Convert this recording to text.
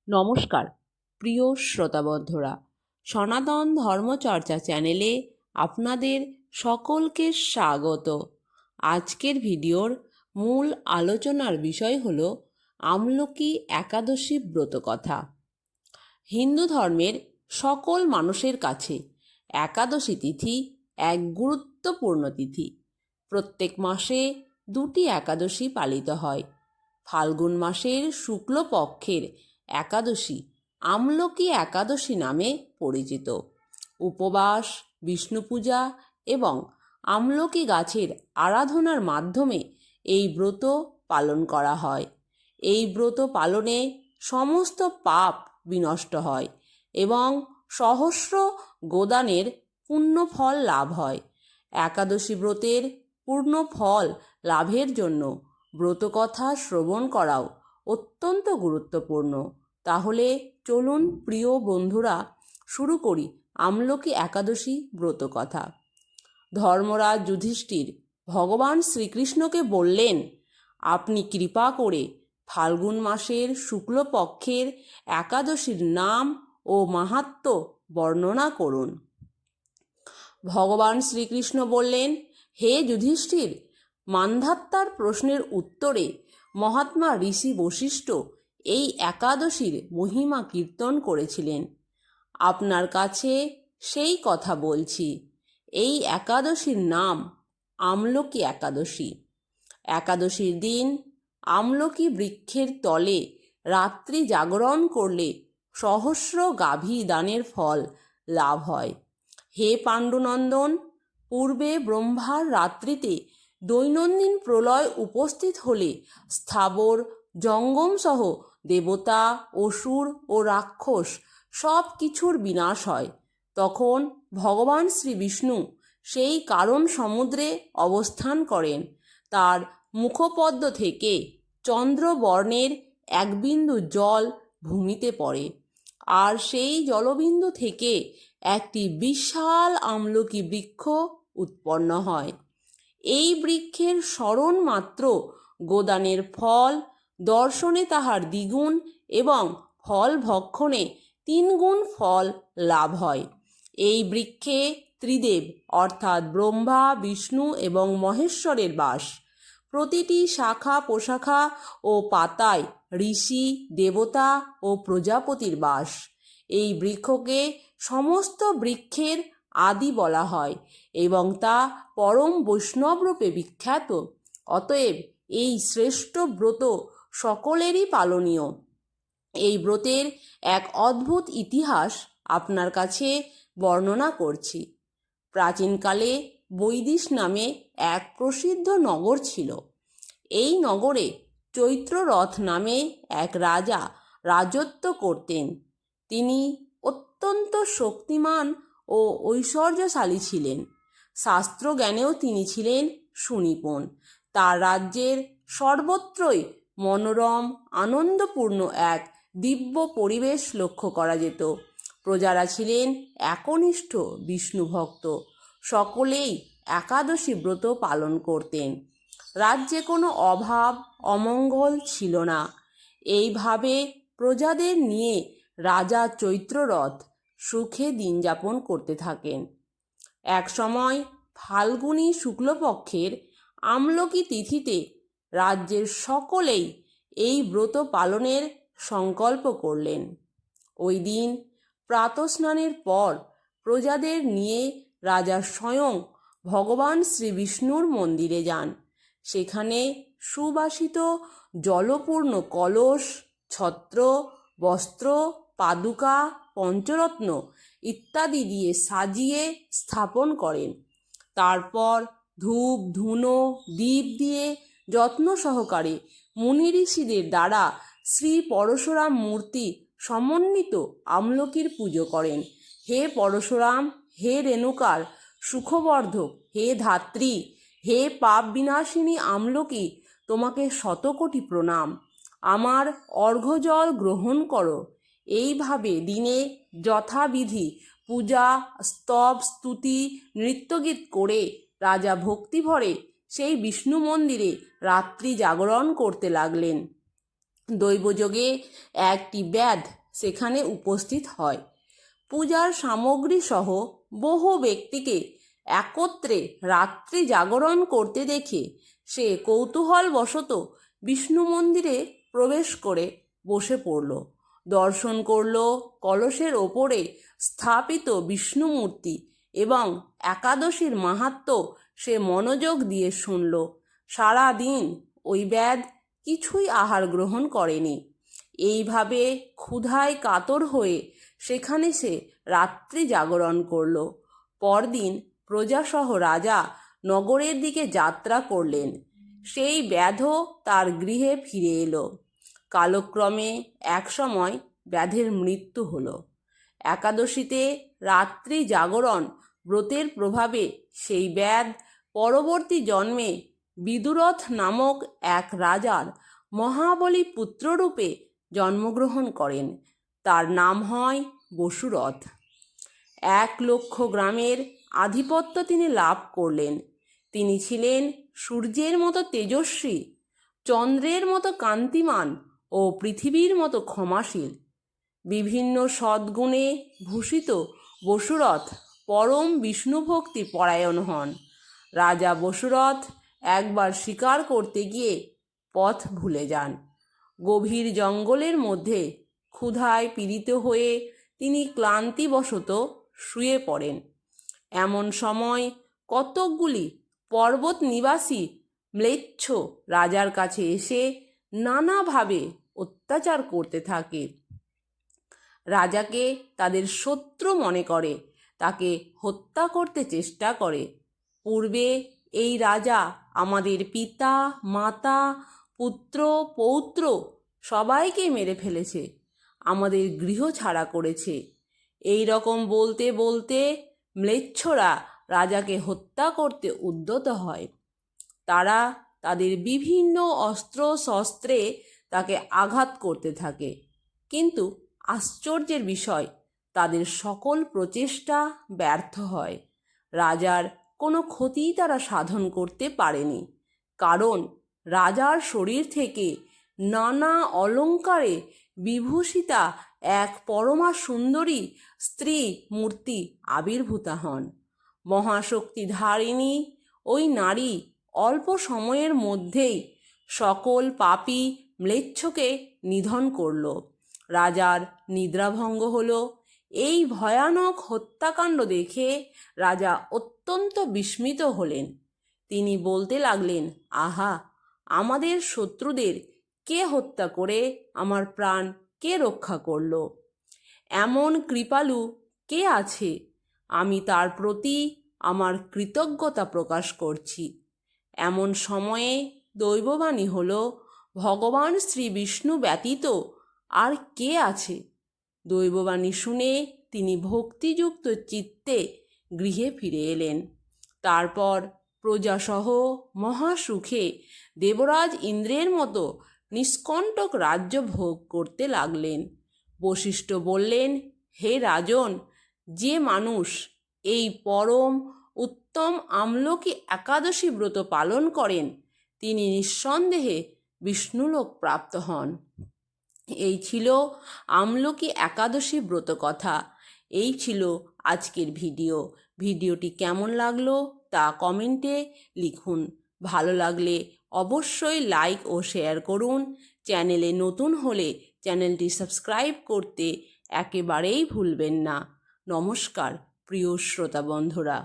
নমস্কার প্রিয় শ্রোতাবন্ধুরা, সনাতন ধর্মচর্চা চ্যানেলে আপনাদের সকলকে স্বাগত। আজকের ভিডিওর মূল আলোচনার বিষয় হল আমলকি একাদশী ব্রতকথা। হিন্দু ধর্মের সকল মানুষের কাছে একাদশী তিথি এক গুরুত্বপূর্ণ তিথি। প্রত্যেক মাসে দুটি একাদশী পালিত হয়। ফাল্গুন মাসের শুক্লপক্ষের একাদশী আমলকি একাদশী নামে পরিচিত। উপবাস, বিষ্ণু পূজা এবং আমলকি গাছের আরাধনার মাধ্যমে এই ব্রত পালন করা হয়। এই ব্রত পালনে সমস্ত পাপ বিনষ্ট হয় এবং সহস্র গোদানের পুণ্য ফল লাভ হয়। একাদশী ব্রতের পূর্ণ ফল লাভের জন্য ব্রতকথা শ্রবণ করাও অত্যন্ত গুরুত্বপূর্ণ। তাহলে চলুন প্রিয় বন্ধুরা, শুরু করি আমলকি একাদশী ব্রতকথা। ধর্মরাজ যুধিষ্ঠির ভগবান শ্রীকৃষ্ণকে বললেন, আপনি কৃপা করে ফাল্গুন মাসের শুক্লপক্ষের একাদশীর নাম ও মাহাত্ম্য বর্ণনা করুন। ভগবান শ্রীকৃষ্ণ বললেন, হে যুধিষ্ঠির, মান্ধাত্তার প্রশ্নের উত্তরে মহাত্মা ঋষি বশিষ্ঠ এই একাদশীর মহিমা কীর্তন করেছিলেন। আপনার কাছে সেই কথা বলছি। এই একাদশীর নাম আমলকি একাদশী। একাদশীর দিন আমলকি বৃক্ষের তলে রাত্রি জাগরণ করলে সহস্র গাভী দানের ফল লাভ হয়। হে পাণ্ডুনন্দন, পূর্বে ব্রহ্মার রাত্রিতে দৈনন্দিন প্রলয় উপস্থিত হলে স্থাবর জঙ্গম সহ দেবতা, অসুর ও রাক্ষস সব কিছুর বিনাশ হয়। তখন ভগবান শ্রী বিষ্ণু সেই কারণ সমুদ্রে অবস্থান করেন। তার মুখপদ্ম থেকে চন্দ্রবর্ণের এক বিন্দু জল ভূমিতে পড়ে, আর সেই জলবিন্দু থেকে একটি বিশাল আমলকি বৃক্ষ উৎপন্ন হয়। এই বৃক্ষের স্মরণ মাত্র গোদানের ফল দর্শনে তাহার দ্বিগুণ এবং ফল ভক্ষণে 3 গুণ ফল লাভ হয়। এই বৃক্ষে ত্রিদেব অর্থাৎ ব্রহ্মা, বিষ্ণু এবং মহেশ্বরের বাস। প্রতিটি শাখা প্রশাখা ও পাতায় ঋষি, দেবতা ও প্রজাপতির বাস। এই বৃক্ষকে সমস্ত বৃক্ষের আদি বলা হয় এবং তা পরম বৈষ্ণবরূপে বিখ্যাত। অতএব এই শ্রেষ্ঠ ব্রত সকলেরই পালনীয়। এই ব্রতের এক অদ্ভুত ইতিহাস আপনার কাছে বর্ণনা করছি। প্রাচীনকালে বৈদিশ নামে এক প্রসিদ্ধ নগর ছিল। এই নগরে চৈত্ররথ নামে এক রাজা রাজত্ব করতেন। তিনি অত্যন্ত শক্তিমান ও ঐশ্বর্যশালী ছিলেন। শাস্ত্রজ্ঞানেও তিনি ছিলেন সুনিপুণ। তার রাজ্যের সর্বত্রই মনোরম আনন্দপূর্ণ এক দিব্য পরিবেশ লক্ষ্য করা যেত। প্রজারা ছিলেন একনিষ্ঠ বিষ্ণু ভক্ত। সকলেই একাদশী ব্রত পালন করতেন। রাজ্যে কোনো অভাব অমঙ্গল ছিল না। এইভাবে প্রজাদের নিয়ে রাজা চৈত্ররথ সুখে দিন যাপন করতে থাকেন। এক সময় ফাল্গুনী শুক্লপক্ষের আমলকি তিথিতে রাজ্যের সকলেই এই ব্রত পালনের সংকল্প করলেন। ওই দিন প্রাতঃস্নানের পর প্রজাদের নিয়ে রাজা স্বয়ং ভগবান শ্রী বিষ্ণুর মন্দিরে যান। সেখানে সুবাসিত জলপূর্ণ কলস, ছত্র, বস্ত্র, পাদুকা, পঞ্চরত্ন ইত্যাদি দিয়ে সাজিয়ে স্থাপন করেন। তারপর ধূপ, ধুনো, দীপ দিয়ে যত্ন সহকারে মুনি ঋষিদের দ্বারা শ্রী পরশুরাম মূর্তি সমন্বিত আমলকির পুজো করেন। হে পরশুরাম, হে রেণুকার সুখবর্ধক, হে ধাত্রী, হে পাপ বিনাশিনী আমলকি, তোমাকে শতকোটি প্রণাম। আমার অর্ঘ্যজল গ্রহণ করো। এইভাবে দিনে যথাবিধি পূজা, স্তব, স্তুতি, নৃত্যগীত করে রাজা ভক্তিভরে সেই বিষ্ণু মন্দিরে রাত্রি জাগরণ করতে লাগলেন। দৈবযোগে একটি ব্যাধ সেখানে উপস্থিত হয়। পূজার সামগ্রী সহ বহু ব্যক্তিকে একত্রে রাত্রি জাগরণ করতে দেখে সে কৌতূহলবশত বিষ্ণু মন্দিরে প্রবেশ করে বসে পড়ল। দর্শন করল কলসের ওপরে স্থাপিত বিষ্ণু মূর্তি এবং একাদশীর মাহাত্ম্য সে মনোযোগ দিয়ে শুনল। সারা দিন ওই ব্যাধ কিছুই আহার গ্রহণ করেনি। এইভাবে ক্ষুধায় কাতর হয়ে সেখানে সে রাত্রি জাগরণ করল। পরদিন প্রজাসহ রাজা নগরের দিকে যাত্রা করলেন। সেই ব্যাধও তার গৃহে ফিরে এলো। কালক্রমে একসময় ব্যাধের মৃত্যু হলো। একাদশীতে রাত্রি জাগরণ ব্রতের প্রভাবে সেই ব্যাধ পরবর্তী জন্মে বিদুরথ নামক এক রাজার মহাবলী পুত্ররূপে জন্মগ্রহণ করেন। তার নাম হয় বসুরথ। 1,00,000 গ্রামের আধিপত্য তিনি লাভ করলেন। তিনি ছিলেন সূর্যের মতো তেজস্বী, চন্দ্রের মতো কান্তিমান ও পৃথিবীর মতো ক্ষমাশীল। বিভিন্ন সদ্গুণে ভূষিত বসুরথ পরম বিষ্ণুভক্তি পরায়ণ হন। রাজা বসুরথ একবার শিকার করতে গিয়ে পথ ভুলে যান। গভীর জঙ্গলের মধ্যে ক্ষুধায় পীড়িত হয়ে তিনি ক্লান্তিবশত শুয়ে পড়েন। এমন সময় কতকগুলি পর্বত নিবাসী ম্লেচ্ছ রাজার কাছে এসে নানাভাবে অত্যাচার করতে থাকে। রাজাকে তাদের শত্রু মনে করে তাকে হত্যা করতে চেষ্টা করে। পূর্বে এই রাজা আমাদের পিতা, মাতা, পুত্র, পৌত্র সবাইকে মেরে ফেলেছে, আমাদের গৃহ ছাড়া করেছে। এই রকম বলতে বলতে ম্লেচ্ছরা রাজাকে হত্যা করতে উদ্যত হয়। তারা তাদের বিভিন্ন অস্ত্র শস্ত্রে তাকে আঘাত করতে থাকে, কিন্তু আশ্চর্যের বিষয় তাদের সকল প্রচেষ্টা ব্যর্থ হয়। রাজার কোনো ক্ষতিই তারা সাধন করতে পারেনি, কারণ রাজার শরীর থেকে নানা অলঙ্কারে বিভূষিতা এক পরমা সুন্দরী স্ত্রী মূর্তি আবির্ভূতা হন। মহাশক্তিধারিণী ওই নারী অল্প সময়ের মধ্যেই সকল পাপী ম্লেচ্ছকে নিধন করল। রাজার নিদ্রাভঙ্গ হল। এই ভয়ানক হত্যাকাণ্ড দেখে রাজা অত্যন্ত বিস্মিত হলেন। তিনি বলতে লাগলেন, আহা, আমাদের শত্রুদের কে হত্যা করে আমার প্রাণ কে রক্ষা করল? এমন কৃপালু কে আছে? আমি তার প্রতি আমার কৃতজ্ঞতা প্রকাশ করছি। এমন সময়ে দৈববাণী হল, ভগবান শ্রী বিষ্ণু ব্যতীত আর কে আছে? দৈববাণী শুনে তিনি ভক্তিযুক্ত চিত্তে গৃহে ফিরে এলেন। তারপর প্রজাসহ মহাসুখে দেবরাজ ইন্দ্রের মতো নিষ্কণ্টক রাজ্য ভোগ করতে লাগলেন। বশিষ্ঠ বললেন, হে রাজন, যে মানুষ এই পরম উত্তম আমলকি একাদশী ব্রত পালন করেন তিনি নিঃসন্দেহে বিষ্ণুলোক প্রাপ্ত হন। এই ছিল আমলকি একাদশী ব্রত কথা। এই ছিল আজকের ভিডিওটি কেমন লাগলো তা কমেন্টে লিখুন। ভালো লাগলে অবশ্যই লাইক ও শেয়ার করুন। চ্যানেলে নতুন হলে চ্যানেলটি সাবস্ক্রাইব করতে একেবারেই ভুলবেন না। নমস্কার প্রিয় শ্রোতা বন্ধুরা।